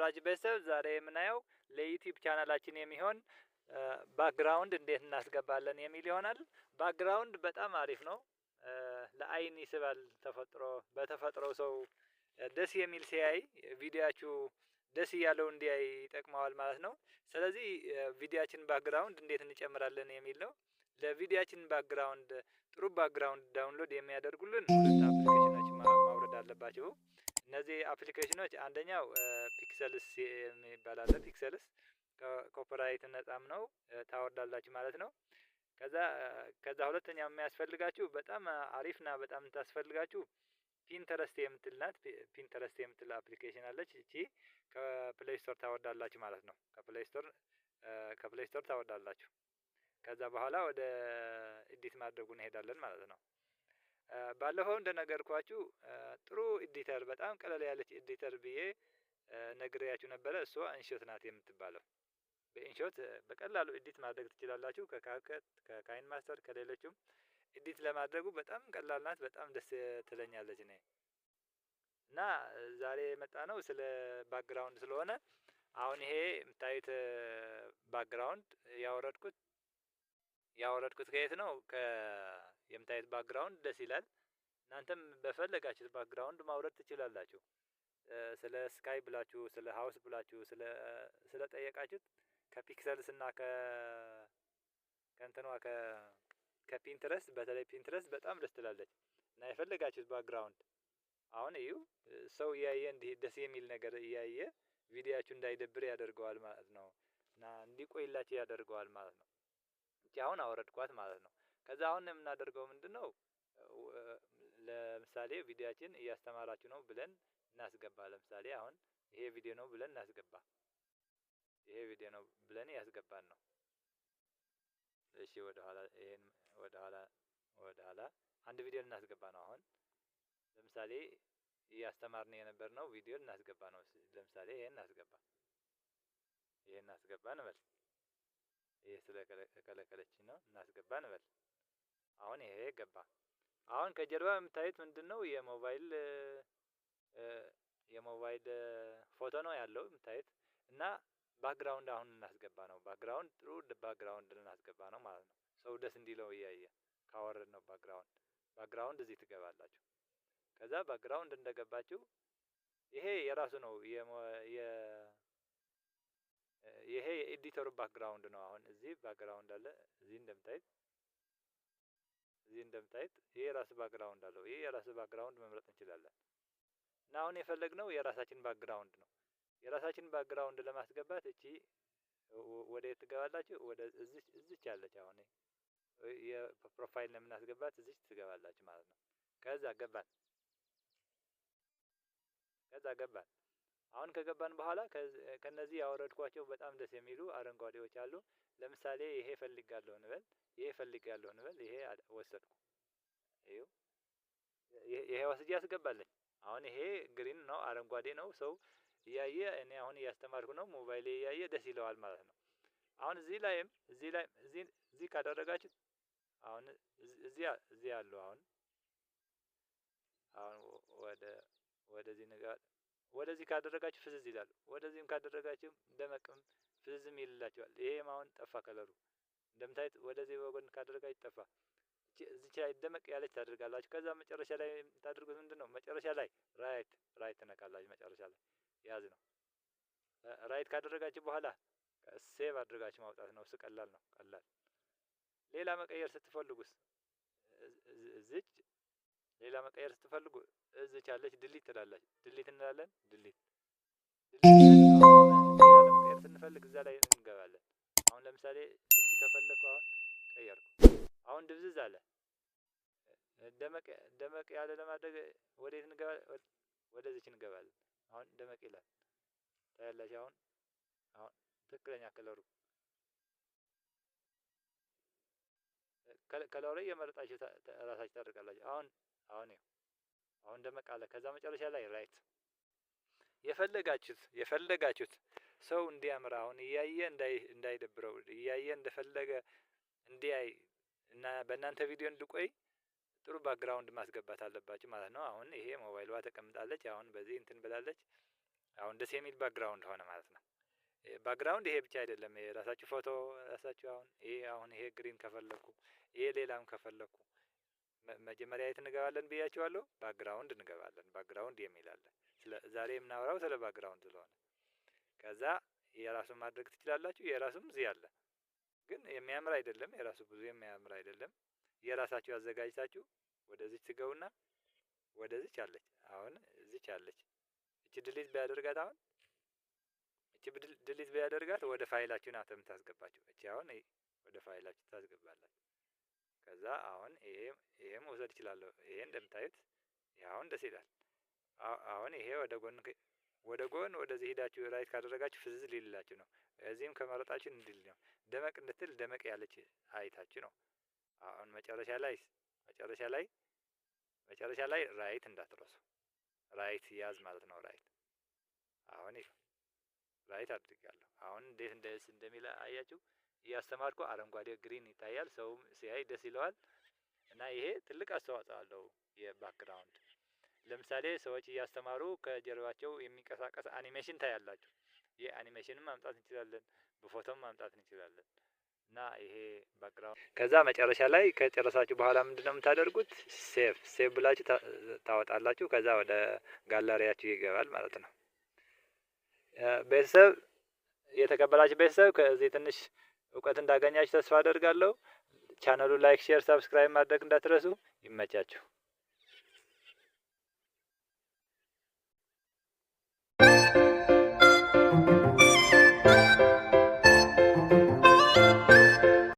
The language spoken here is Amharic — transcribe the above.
እንደምናላችሁ ቤተሰብ ዛሬ የምናየው ለዩቲዩብ ቻናላችን የሚሆን ባክግራውንድ እንዴት እናስገባለን የሚል ይሆናል። ባክግራውንድ በጣም አሪፍ ነው። ለአይን ይስባል። በተፈጥሮ ሰው ደስ የሚል ሲያይ ቪዲዮአችሁ ደስ እያለው እንዲያይ ይጠቅመዋል ማለት ነው። ስለዚህ ቪዲዮአችን ባክግራውንድ እንዴት እንጨምራለን የሚል ነው። ለቪዲዮአችን ባክግራውንድ ጥሩ ባክግራውንድ ዳውንሎድ የሚያደርጉልን ሁለት አፕሊኬሽኖች ማውረድ አለባችሁ። እነዚህ አፕሊኬሽኖች አንደኛው ፒክሰልስ የሚባል አለ። ፒክሰልስ ከኮፒራይት ነፃም ነው፣ ታወርዳላችሁ ማለት ነው። ከዛ ሁለተኛው የሚያስፈልጋችሁ በጣም አሪፍና በጣም ታስፈልጋችሁ ፒንተረስት የምትል ናት። ፒንተረስት የምትል አፕሊኬሽን አለች። እቺ ከፕሌይ ስቶር ታወርዳላችሁ ማለት ነው። ከፕሌይ ስቶር ታወርዳላችሁ። ከዛ በኋላ ወደ ኤዲት ማድረጉ እንሄዳለን ማለት ነው። ባለፈው እንደነገርኳችሁ ጥሩ ኤዲተር በጣም ቀለል ያለች ኤዲተር ብዬ ነግሬያችሁ ነበረ። እሷ ኢንሾት ናት የምትባለው። በኢንሾት በቀላሉ ኤዲት ማድረግ ትችላላችሁ። ከካፕከት ከካይን ማስተር ከሌሎችም ኤዲት ለማድረጉ በጣም ቀላል ናት። በጣም ደስ ትለኛለች እኔ እና ዛሬ የመጣ ነው ስለ ባክግራውንድ ስለሆነ አሁን ይሄ የምታዩት ባክግራውንድ ያወረድኩት ከየት ነው? የምታዩት ባክግራውንድ ደስ ይላል። እናንተም በፈለጋችሁት ባክግራውንድ ማውረድ ትችላላችሁ። ስለ ስካይ ብላችሁ ስለ ሃውስ ብላችሁ ስለ ጠየቃችሁት ከፒክሰልስ እና ከእንትኗ ከፒንትረስት በተለይ ፒንትረስት በጣም ደስ ትላለች እና የፈለጋችሁት ባክግራውንድ አሁን እዩ። ሰው እያየ እንዲህ ደስ የሚል ነገር እያየ ቪዲዮአችሁ እንዳይደብር ያደርገዋል ማለት ነው እና እንዲቆይላችሁ ያደርገዋል ማለት ነው። እቺ አሁን አወረድኳት ማለት ነው። ከዛ አሁን የምናደርገው ምንድነው? ለምሳሌ ቪዲዮአችን እያስተማራችሁ ነው ብለን እናስገባ። ለምሳሌ አሁን ይሄ ቪዲዮ ነው ብለን እናስገባ። ይሄ ቪዲዮ ነው ብለን ያስገባን ነው። እሺ ወደ ኋላ አንድ ቪዲዮ እናስገባ ነው። አሁን ለምሳሌ እያስተማርን የነበርነው ቪዲዮ እናስገባ ነው። ለምሳሌ ይሄን እናስገባ እንበል። ይሄ ስለከለከለችኝ ነው። እናስገባ እንበል። አሁን ይሄ ገባ። አሁን ከጀርባ የምታዩት ምንድነው? የሞባይል ፎቶ ነው ያለው የምታዩት እና ባክግራውንድ አሁን እናስገባ ነው። ባክግራውንድ ጥሩ ባክግራውንድ እናስገባ ነው ማለት ነው። ሰው ደስ እንዲለው እያየ ካወረድ ነው ባክግራውንድ እዚህ ትገባላችሁ። ከዛ ባክግራውንድ እንደገባችሁ ይሄ የራሱ ነው። ይሄ የኤዲተሩ ባክግራውንድ ነው። አሁን እዚህ ባክግራውንድ አለ። እዚህ እንደምታዩት ይሄ የራሱ ባክግራውንድ አለው። ይሄ የራሱ ባክግራውንድ መምረጥ እንችላለን እና አሁን የፈለግነው የራሳችን ባክግራውንድ ነው። የራሳችን ባክግራውንድ ለማስገባት እቺ ወደ የት ትገባላችሁ? ወደ እዚች ያለች አሁን የፕሮፋይል ነው የምናስገባት። እዚች ትገባላችሁ ማለት ነው። ከዛ ገባን። አሁን ከገባን በኋላ ከነዚህ ያወረድኳቸው በጣም ደስ የሚሉ አረንጓዴዎች አሉ። ለምሳሌ ይሄ ፈልጋለሁ እንበል። ይሄ ወሰድኩ። ይሄ ወስጄ ያስገባለኝ። አሁን ይሄ ግሪን ነው፣ አረንጓዴ ነው። ሰው እያየ እኔ አሁን እያስተማርኩ ነው። ሞባይሌ እያየ ደስ ይለዋል ማለት ነው። አሁን እዚህ ካደረጋችሁ አሁን እዚህ ያለው አሁን ወደዚህ ካደረጋችሁ ፍዝዝ ይላል። ወደዚህም ካደረጋችሁ ደመቅም ፍዝዝም ይልላችኋል። ይሄም አሁን ጠፋ ከለሩ እንደምታዩት። ወደዚህ ወገን ካደረጋችሁ ጠፋ። እዚች ላይ ደመቅ ያለች ታደርጋላችሁ። ከዛ መጨረሻ ላይ ታደርጉት ምንድነው? መጨረሻ ላይ ራይት ተነካላችሁ። መጨረሻ ላይ ያዝ ነው። ራይት ካደረጋችሁ በኋላ ሴቭ አድርጋችሁ ማውጣት ነው። ቀላል ነው። ሌላ መቀየር ስትፈልጉስ እዚች አለች ድሊት ትላላችሁ። ድሊት እንላለን። ድሊት ለመቀየር ስንፈልግ እዛ ላይ እንገባለን። አሁን ለምሳሌ እቺ ከፈለኩ አሁን ቀየርኩ። አሁን ድብዝዝ አለ። ደመቅ ያለ ለማድረግ ወዴት እንገባለን? ወደዚች እንገባለን። አሁን ደመቅ ይላል። ታያላችሁ። አሁን ትክክለኛ ከለሩ የመረጣችሁ ራሳችሁ ታደርጋላችሁ። አሁን ደመቅ አለ። ከዛ መጨረሻ ላይ ራይት የፈለጋችሁት ሰው እንዲያምር አሁን እያየ እንዳይደብረው እያየ እንደፈለገ እንዲያይ እና በእናንተ ቪዲዮ እንድቆይ ጥሩ ባክግራውንድ ማስገባት አለባችሁ ማለት ነው። አሁን ይሄ ሞባይልዋ ተቀምጣለች። አሁን በዚህ እንትን ብላለች። አሁን ደስ የሚል ባክግራውንድ ሆነ ማለት ነው። ባክግራውንድ ይሄ ብቻ አይደለም። የራሳችሁ ፎቶ ራሳችሁ አሁን ይሄ ግሪን ከፈለኩ ይሄ ሌላም ከፈለኩ መጀመሪያ የት እንገባለን ብያችኋለሁ? ባክግራውንድ እንገባለን። ባክግራውንድ የሚል አለ። ዛሬ የምናወራው ስለ ባክግራውንድ ስለሆነ ከዛ የራሱን ማድረግ ትችላላችሁ። የራሱም እዚህ አለ፣ ግን የሚያምር አይደለም። የራሱ ብዙ የሚያምር አይደለም። የራሳችሁ አዘጋጅታችሁ ወደዚህ ትገቡና ወደዚች አለች። አሁን እዚች አለች። እቺ ድሊት ቢያደርጋት አሁን እቺ ድሊት ቢያደርጋት ወደ ፋይላችሁ ናት የምታስገባችሁ። እቺ አሁን ወደ ፋይላችሁ ታስገባላችሁ። ከዛ አሁን ይሄም መውሰድ እችላለሁ። ይሄ እንደምታዩት አሁን ደስ ይላል። አሁን ይሄ ወደ ጎን ወደዚህ ሄዳችሁ ራይት ካደረጋችሁ ፍዝዝ ሊልላችሁ ነው። እዚህም ከመረጣችሁ እንዲል ነው። ደመቅ እንድትል ደመቅ ያለች አይታችሁ ነው። አሁን መጨረሻ ላይ ራይት እንዳትረሱ። ራይት ያዝ ማለት ነው። ራይት አሁን ራይት አድርጋለሁ። አሁን እንዴት እንደሚል አያችሁ። እያስተማርኩ አረንጓዴ ግሪን ይታያል። ሰውም ሲያይ ደስ ይለዋል። እና ይሄ ትልቅ አስተዋጽኦ አለው። የባክግራውንድ ለምሳሌ ሰዎች እያስተማሩ ከጀርባቸው የሚንቀሳቀስ አኒሜሽን ታያላችሁ። ይሄ አኒሜሽንም ማምጣት እንችላለን፣ በፎቶም ማምጣት እንችላለን። እና ይሄ ባክግራውንድ ከዛ መጨረሻ ላይ ከጨረሳችሁ በኋላ ምንድነው የምታደርጉት? ሴቭ ብላችሁ ታወጣላችሁ። ከዛ ወደ ጋላሪያችሁ ይገባል ማለት ነው። ቤተሰብ የተቀበላችሁ ቤተሰብ ከዚህ ትንሽ እውቀት እንዳገኛችሁ ተስፋ አደርጋለሁ። ቻናሉ ላይክ፣ ሼር፣ ሰብስክራይብ ማድረግ እንዳትረሱ። ይመቻችሁ።